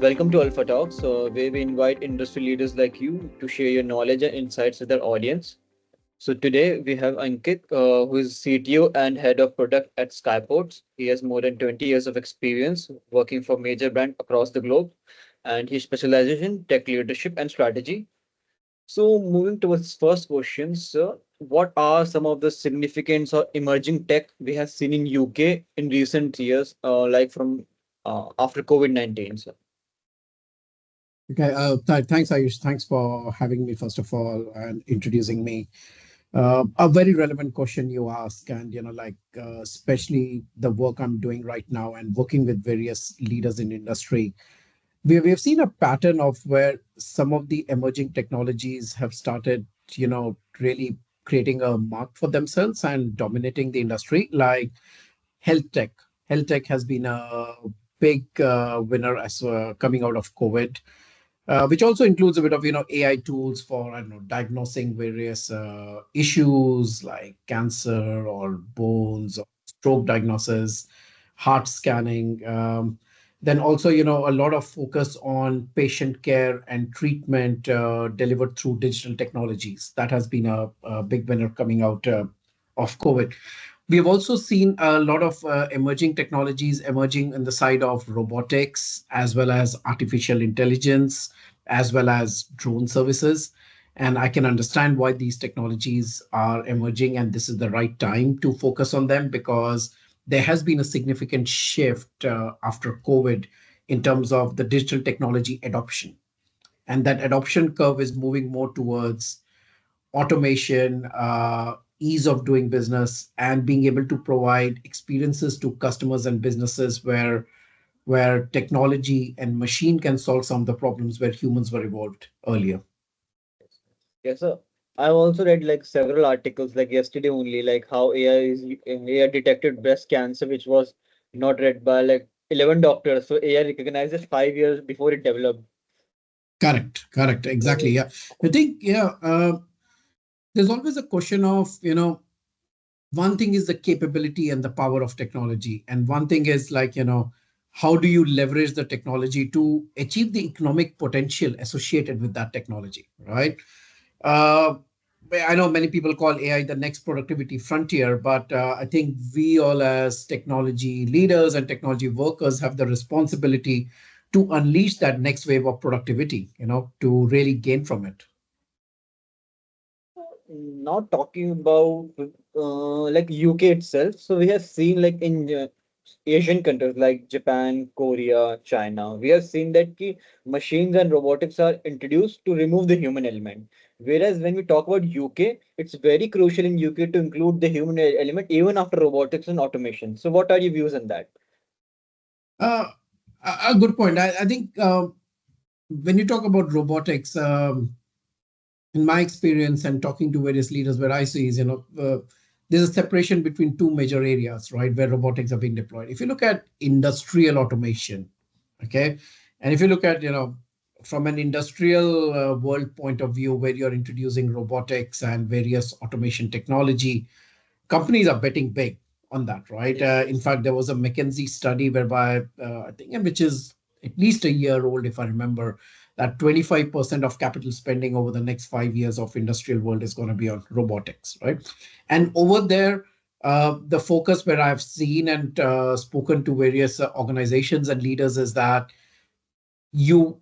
Welcome to AlphaTalks, where we invite industry leaders like you to share your knowledge and insights with our audience. So today we have Ankit, who is CTO and head of product at Skyports. He has more than 20 years of experience working for major brands across the globe, and he specializes in tech leadership and strategy. So moving towards first question, sir, what are some of the significant or emerging tech we have seen in UK in recent years, like from after COVID-19, sir? Okay, thanks, Ayush. Thanks for having me, first of all, and introducing me. A very relevant question you ask, and especially the work I'm doing right now and working with various leaders in industry. We have seen a pattern of where some of the emerging technologies have started, really creating a mark for themselves and dominating the industry, like health tech. Health tech has been a big winner as coming out of COVID, which also includes a bit of AI tools for, I don't know, diagnosing various issues like cancer or bones or stroke diagnosis, heart scanning. Then also, a lot of focus on patient care and treatment delivered through digital technologies. That has been a big winner coming out of COVID. We have also seen a lot of emerging technologies emerging in the side of robotics, as well as artificial intelligence, as well as drone services. And I can understand why these technologies are emerging, and this is the right time to focus on them because there has been a significant shift after COVID in terms of the digital technology adoption. And that adoption curve is moving more towards automation, ease of doing business, and being able to provide experiences to customers and businesses where technology and machine can solve some of the problems where humans were evolved earlier. Yes, sir. I've also read like several articles like yesterday only, like how AI detected breast cancer, which was not read by like 11 doctors. So AI recognizes 5 years before it developed. Correct, exactly. So, Yeah, I think there's always a question of one thing is the capability and the power of technology, and one thing is like how do you leverage the technology to achieve the economic potential associated with that technology, right? Uh, I know many people call AI the next productivity frontier, but I think we all, as technology leaders and technology workers, have the responsibility to unleash that next wave of productivity, to really gain from it. not talking about like UK itself. So we have seen like in Asian countries like Japan, Korea, China, we have seen that machines and robotics are introduced to remove the human element. Whereas when we talk about UK, it's very crucial in UK to include the human element even after robotics and automation. So what are your views on that? Uh, a good point. I think when you talk about robotics, in my experience and talking to various leaders, where I see is, there's a separation between two major areas, right, where robotics are being deployed. If you look at industrial automation, okay, and if you look at, from an industrial world point of view, where you're introducing robotics and various automation technology, companies are betting big on that, right? Yes. In fact, there was a McKinsey study whereby I think, which is at least a year old, if I remember, that 25% of capital spending over the next 5 years of industrial world is going to be on robotics, right? And over there, the focus where I've seen and spoken to various organizations and leaders is that you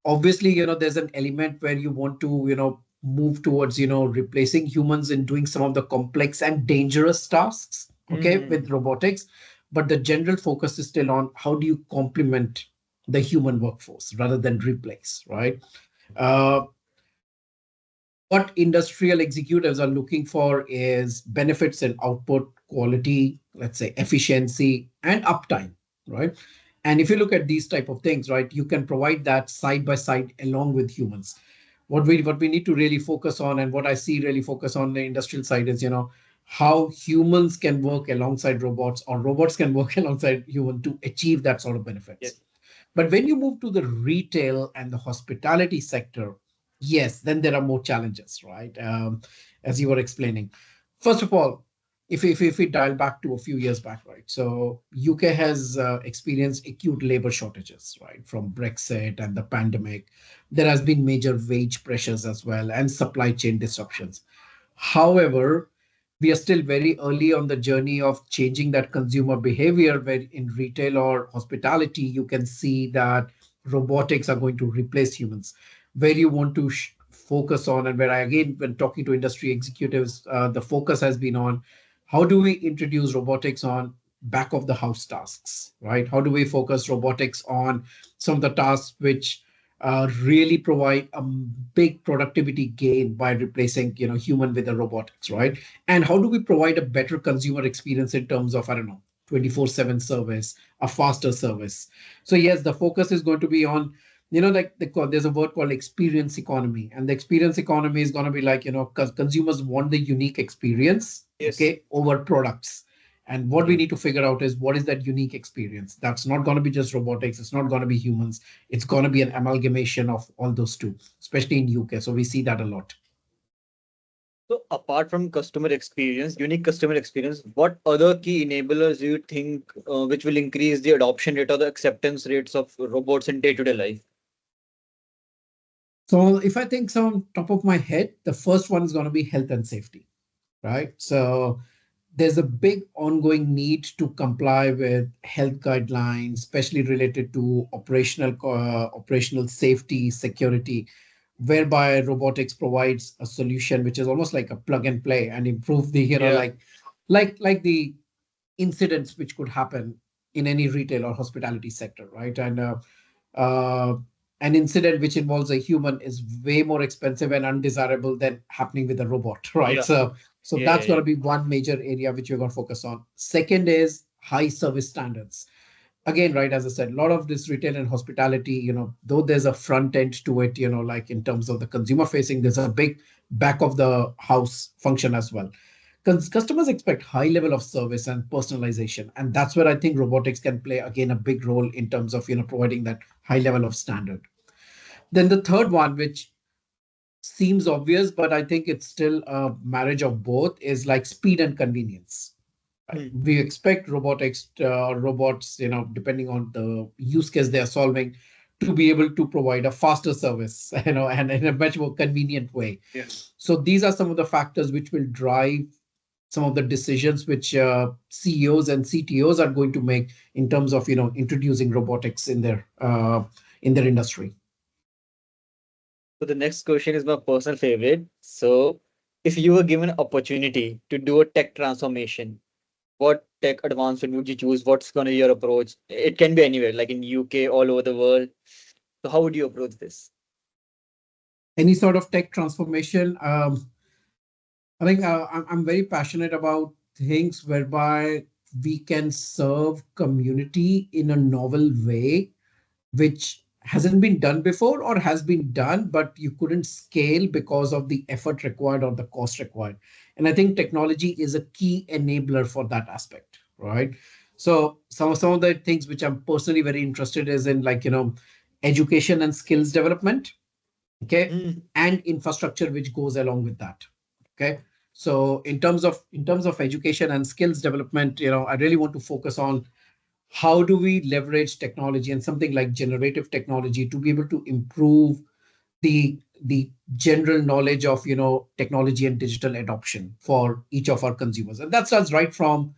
obviously, there's an element where you want to, move towards, replacing humans in doing some of the complex and dangerous tasks, okay, Hmm. with robotics. But the general focus is still on how do you complement the human workforce rather than replace, right? Uh, what industrial executives are looking for is benefits in output, quality, let's say efficiency, and uptime, right? And if you look at these type of things, right, you can provide that side by side along with humans. What we need to really focus on, and what I see really focus on the industrial side is, how humans can work alongside robots, or robots can work alongside human to achieve that sort of Yes. benefits. But when you move to the retail and the hospitality sector, yes, then there are more challenges, right? As you were explaining. First of all, if we dial back to a few years back, right? So UK has experienced acute labor shortages, right? From Brexit and the pandemic, there has been major wage pressures as well and supply chain disruptions. However, we are still very early on the journey of changing that consumer behavior, where in retail or hospitality, you can see that robotics are going to replace humans. Where you want to focus on, and where I, again, when talking to industry executives, the focus has been on how do we introduce robotics on back of the house tasks, right? How do we focus robotics on some of the tasks which really provide a big productivity gain by replacing human with the robotics, right? And how do we provide a better consumer experience in terms of, I don't know, 24/7 service, a faster service? So yes, the focus is going to be on, like there's a word called experience economy, and the experience economy is going to be like, because consumers want the unique experience, Yes. okay, over products. And what we need to figure out is what is that unique experience. That's not going to be just robotics, it's not going to be humans, it's going to be an amalgamation of all those two, especially in UK. So we see that a lot. So apart from customer experience, unique customer experience, what other key enablers do you think which will increase the adoption rate or the acceptance rates of robots in day-to-day life? So if I think some top of my head, the first one is going to be health and safety, right? So there's a big ongoing need to comply with health guidelines, especially related to operational safety, security, whereby robotics provides a solution which is almost like a plug and play and improve the, Yeah. like the incidents which could happen in any retail or hospitality sector, right? And uh, an incident which involves a human is way more expensive and undesirable than happening with a robot, right? Yeah. So Yeah. Yeah. that's going Yeah. to be one major area which we're going to focus on. Second is high service standards. Again, right, as I said, a lot of this retail and hospitality, though there's a front end to it, like in terms of the consumer facing, there's a big back of the house function as well. Customers expect high level of service and personalization, and that's where I think robotics can play again a big role in terms of providing that high level of standard. Then the third one, which seems obvious, but I think it's still a marriage of both, is like speed and convenience. Right? Hmm. We expect robots, depending on the use case they are solving, to be able to provide a faster service, and in a much more convenient way. Yeah. So these are some of the factors which will drive some of the decisions which CEOs and CTOs are going to make in terms of introducing robotics in their industry. So the next question is my personal favorite. So if you were given an opportunity to do a tech transformation, what tech advancement would you choose? What's gonna be your approach? It can be anywhere, like in UK, all over the world. So how would you approach this? Any sort of tech transformation, I think I'm very passionate about things whereby we can serve community in a novel way, which hasn't been done before or has been done, but you couldn't scale because of the effort required or the cost required. And I think technology is a key enabler for that aspect, right? So some of the things which I'm personally very interested is in, like, education and skills development, okay, Hmm. and infrastructure which goes along with that. Okay. So in terms of education and skills development, I really want to focus on how do we leverage technology and something like generative technology to be able to improve the general knowledge of technology and digital adoption for each of our consumers. And that starts right from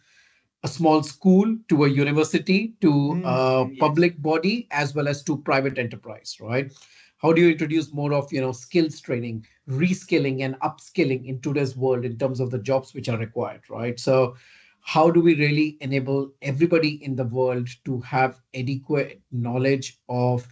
a small school to a university to a Yes. public body as well as to private enterprise, right? How do you introduce more of skills training, reskilling and upskilling in today's world in terms of the jobs which are required, right? So how do we really enable everybody in the world to have adequate knowledge of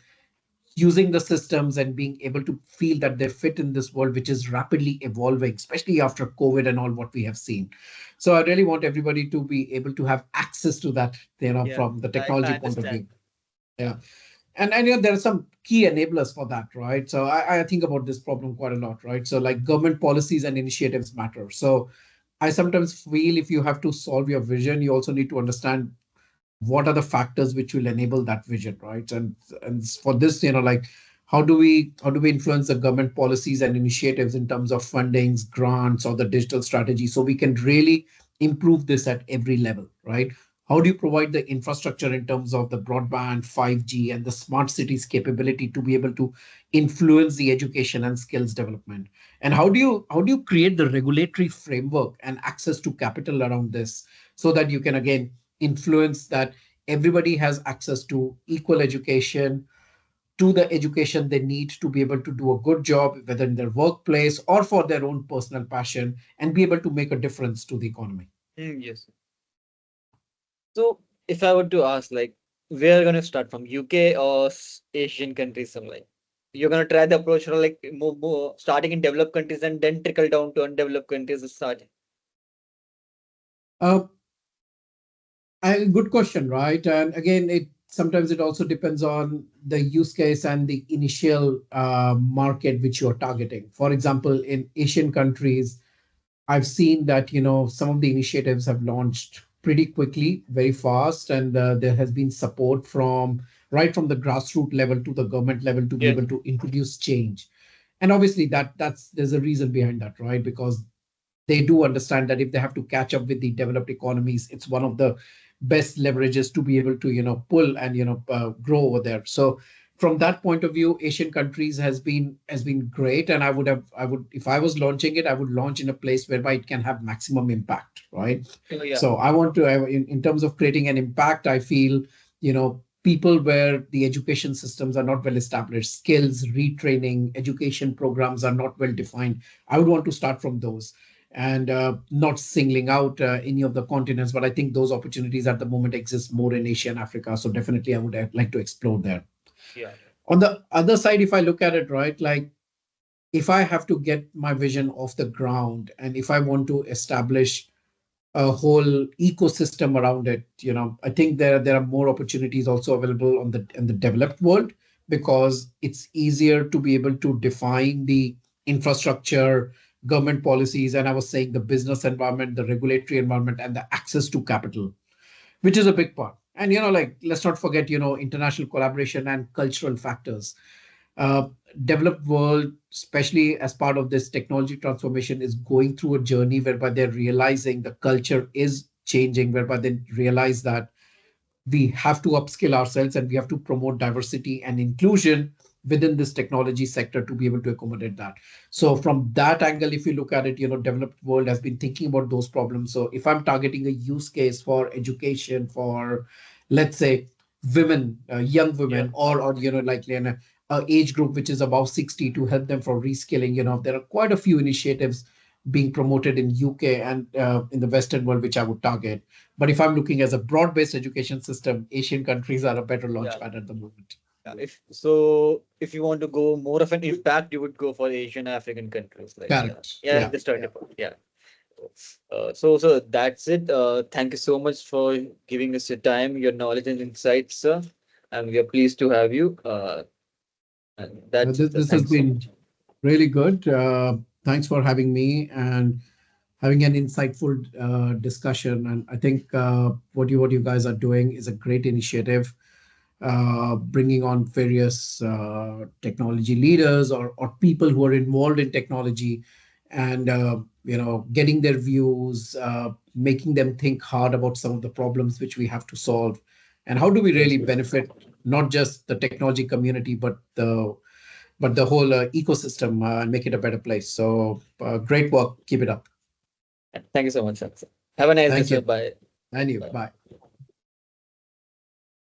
using the systems and being able to feel that they fit in this world which is rapidly evolving, especially after COVID and all what we have seen. So I really want everybody to be able to have access to that, Yeah. from the I technology point of understand. view. Yeah. And there are some key enablers for that, right? So I think about this problem quite a lot, right? So like government policies and initiatives matter. So I sometimes feel if you have to solve your vision, you also need to understand what are the factors which will enable that vision, right? And for this, like how do we influence the government policies and initiatives in terms of fundings, grants, or the digital strategy, so we can really improve this at every level, right? How do you provide the infrastructure in terms of the broadband, 5G, and the smart cities capability to be able to influence the education and skills development? And how do you create the regulatory framework and access to capital around this so that you can again influence that everybody has access to equal education, to the education they need to be able to do a good job, whether in their workplace or for their own personal passion, and be able to make a difference to the economy. Yes. So if I were to ask, like, where are gonna start from, UK or Asian countries? Some like you're gonna try the approach for like more starting in developed countries and then trickle down to undeveloped countries to start. Uh, good question, right? And again, it sometimes it also depends on the use case and the initial market which you're targeting. For example, in Asian countries, I've seen that some of the initiatives have launched pretty quickly, very fast, and there has been support from right from the grassroots level to the government level to be Yes. able to introduce change. And obviously, that's there's a reason behind that, right? Because they do understand that if they have to catch up with the developed economies, it's one of the best leverages to be able to pull and grow over there. So from that point of view, Asian countries has been great, and I would if I was launching it, I would launch in a place whereby it can have maximum impact, right? Oh, yeah. So I want to in terms of creating an impact, I feel people where the education systems are not well established, skills retraining education programs are not well defined, I would want to start from those, and not singling out any of the continents. But I think those opportunities at the moment exist more in Asia and Africa. So definitely, I would like to explore there. Yeah. On the other side, if I look at it, right, like if I have to get my vision off the ground and if I want to establish a whole ecosystem around it, I think there are more opportunities also available on the in the developed world, because it's easier to be able to define the infrastructure, government policies, and I was saying the business environment, the regulatory environment, and the access to capital, which is a big part. And like let's not forget, international collaboration and cultural factors. uh, Developed world, especially as part of this technology transformation, is going through a journey whereby they're realizing the culture is changing, whereby they realize that we have to upskill ourselves and we have to promote diversity and inclusion within this technology sector to be able to accommodate that. So from that angle, if you look at it, developed world has been thinking about those problems. So if I'm targeting a use case for education for, let's say, women, young Yeah. women, or like in a age group which is above 60, to help them for reskilling, there are quite a few initiatives being promoted in UK and in the Western world, which I would target. But if I'm looking as a broad-based education system, Asian countries are a better Yeah. launch pad at the moment. Yeah. If you want to go more of an impact, you would go for Asian African countries. Like, yeah. Correct. Yeah, Yeah. the starting point. Yeah. So that's it. Thank you so much for giving us your time, your knowledge and insights, sir. And we are pleased to have you. And that's This, it, sir. this has Thank you so been much. really good. Thanks for having me and having an insightful discussion. And I think what you guys are doing is a great initiative, bringing on various technology leaders or people who are involved in technology, and getting their views, making them think hard about some of the problems which we have to solve, and how do we Yes, really yes. benefit not just the technology community but the whole ecosystem, and make it a better place. So great work, keep it up. Thank you so much, sir. Have a nice day, Thank sir. you. Bye. And you, Bye. bye.